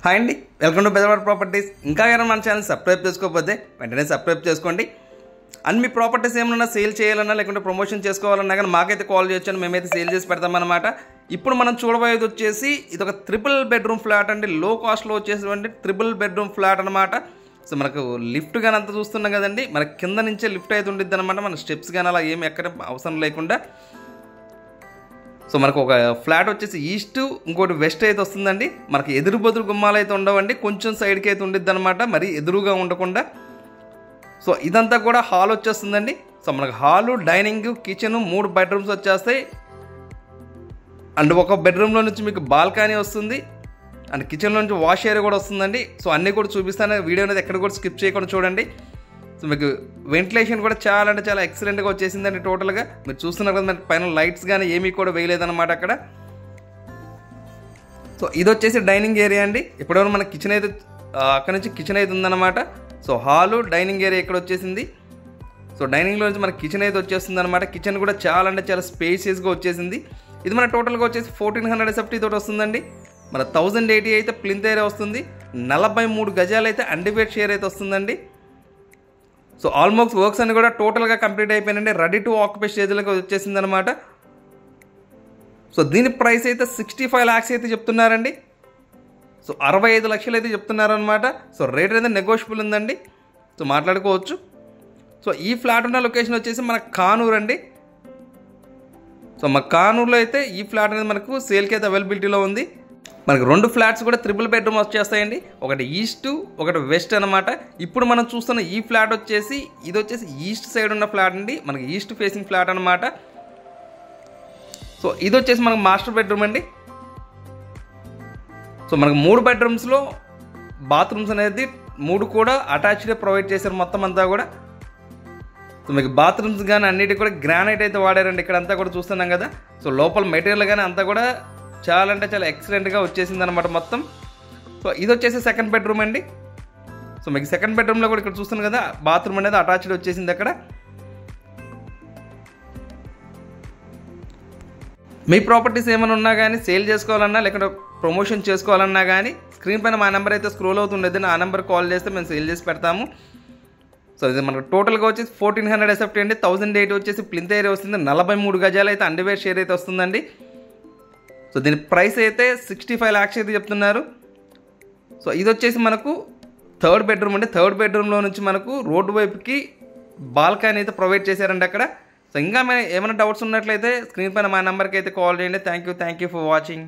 Hi అండి, welcome to బెదర్వాడ properties. ఇంకా ఎవరైనా మన ఛానల్ సబ్స్క్రైబ్ చేసుకోకపోతే వెంటనే సబ్స్క్రైబ్ చేసుకోండి. అండ్ మీ ప్రాపర్టీస్ ఏమన్నా సేల్ చేయాలన్నా లేకుంటే ప్రమోషన్ చేసుకోవాలన్నా కానీ మాకైతే కాల్ చేయొచ్చు, మేమైతే సేల్ చేసి పెడతామన్నమాట. ఇప్పుడు మనం చూడబోయేది వచ్చేసి ఇది ఒక 3 బెడ్రూమ్ ఫ్లాట్ అండి. లో కాస్ట్లో వచ్చేటువంటి 3 బెడ్రూమ్ ఫ్లాట్ అనమాట. సో మనకు లిఫ్ట్ కానీ అంతా చూస్తున్నాం కదండి, మనకి కింద నుంచే లిఫ్ట్ అయితే ఉండిద్ది అనమాట. మన స్టెప్స్ కానీ అలా ఏమి ఎక్కడ అవసరం లేకుండా. సో మనకు ఒక ఫ్లాట్ వచ్చేసి ఈస్ట్, ఇంకోటి వెస్ట్ అయితే వస్తుందండి. మనకి ఎదురు బదురు గుమ్మాలు అయితే ఉండవండి, కొంచెం సైడ్కి అయితే ఉండిద్ది అనమాట, మరి ఎదురుగా ఉండకుండా. సో ఇదంతా కూడా హాల్ వచ్చేస్తుందండి. సో మనకు హాలు, డైనింగ్, కిచెన్ 3 బెడ్రూమ్స్ వచ్చేస్తాయి. అండ్ ఒక బెడ్రూమ్లో నుంచి మీకు బాల్కనీ వస్తుంది, అండ్ కిచెన్లో నుంచి వాష్ ఏరియా కూడా వస్తుందండి. సో అన్నీ కూడా చూపిస్తాను, వీడియో అనేది ఎక్కడ కూడా స్కిప్ చేయకుండా చూడండి. సో మీకు వెంటిలేషన్ కూడా చాలా అంటే చాలా ఎక్సలెంట్గా వచ్చేసిందండి. టోటల్గా మీరు చూస్తున్నారు కదా, మనకి పైన లైట్స్ కానీ ఏమీ కూడా వేయలేదన్నమాట అక్కడ. సో ఇది వచ్చేసి డైనింగ్ ఏరియా అండి. ఇప్పటివరకు మన కిచెన్ అయితే అక్కడ నుంచి కిచెన్ అయితే ఉందన్నమాట. సో హాలు, డైనింగ్ ఏరియా ఇక్కడ వచ్చేసింది. సో డైనింగ్లో నుంచి మన కిచెన్ అయితే వచ్చేస్తుంది అనమాట. కిచెన్ కూడా చాలా అంటే చాలా స్పేసియస్గా వచ్చేసింది. ఇది మన టోటల్గా వచ్చేసి 1400 SFT తోటి వస్తుందండి. మన 1080 అయితే ప్లింత్ ఏరియా వస్తుంది. 43 గజాలు అయితే అన్డివైడ్ షేర్ అయితే వస్తుందండి. సో ఆల్మోస్ట్ వర్క్స్ అన్ని కూడా టోటల్గా కంప్లీట్ అయిపోయినండి, రెడీ టు ఆక్యుపై స్టేజ్లోకి వచ్చేసింది అనమాట. సో దీని ప్రైస్ అయితే 65 lakhs అయితే చెప్తున్నారండి. సో 65 లక్షలు అయితే చెప్తున్నారనమాట. సో రేట్ అయితే నెగోషియబుల్ ఉందండి, సో మాట్లాడుకోవచ్చు. సో ఈ ఫ్లాట్ ఉన్న లొకేషన్ వచ్చేసి మన కానూరు అండి. సో మా కానూరులో అయితే ఈ ఫ్లాట్ అనేది మనకు సేల్కి అయితే అవైలబిలిటీలో ఉంది. మనకు 2 ఫ్లాట్స్ కూడా 3 బెడ్రూమ్ వచ్చేస్తాయండి, ఒకటి ఈస్ట్, ఒకటి వెస్ట్ అనమాట. ఇప్పుడు మనం చూస్తున్న ఈ ఫ్లాట్ వచ్చేసి ఇది వచ్చేసి ఈస్ట్ సైడ్ ఉన్న ఫ్లాట్ అండి, మనకి ఈస్ట్ ఫేసింగ్ ఫ్లాట్ అనమాట. సో ఇది వచ్చేసి మనకు మాస్టర్ బెడ్రూమ్ అండి. సో మనకు 3 బెడ్రూమ్స్లో బాత్రూమ్స్ అనేది 3 కూడా అటాచ్డ్ ప్రొవైడ్ చేశారు మొత్తం అంతా కూడా. సో మీకు బాత్రూమ్స్ కానీ అన్నిటికీ కూడా గ్రానైట్ అయితే వాడారండి, ఇక్కడ అంతా కూడా చూస్తున్నాం కదా. సో లోపల మెటీరియల్ కానీ అంతా కూడా చాలా అంటే చాలా ఎక్సలెంట్గా వచ్చేసింది అనమాట మొత్తం. సో ఇది వచ్చేసి సెకండ్ బెడ్రూమ్ అండి. సో మీకు సెకండ్ బెడ్రూమ్లో కూడా ఇక్కడ చూస్తున్నాం కదా, బాత్రూమ్ అనేది అటాచ్డ్ వచ్చేసింది అక్కడ. మీ ప్రాపర్టీస్ ఏమైనా ఉన్నా కానీ సేల్ చేసుకోవాలన్నా లేకుంటే ప్రమోషన్ చేసుకోవాలన్నా కానీ స్క్రీన్ పైన మా నెంబర్ అయితే స్క్రోల్ అవుతుండేది, ఆ నెంబర్ కాల్ చేస్తే మేము సేల్ చేసి పెడతాము. సో ఇది మనకు టోటల్గా వచ్చేసి 1400 SFT అండి. 1080 వచ్చేసి ప్లింత్ ఏరియా వస్తుంది. 43 గజాలు అయితే అండర్వేర్ షేర్ అయితే వస్తుందండి. సో దీని ప్రైస్ అయితే 65 lakhs అయితే చెప్తున్నారు. సో ఇది వచ్చేసి మనకు 3rd బెడ్రూమ్ అండి. 3rd బెడ్రూమ్లో నుంచి మనకు రోడ్డు వైపుకి బాల్కనీ అయితే ప్రొవైడ్ చేశారండి అక్కడ. సో ఇంకా ఏమైనా డౌట్స్ ఉన్నట్లయితే స్క్రీన్ పైన మా నెంబర్కి అయితే కాల్ చేయండి. Thank you for watching.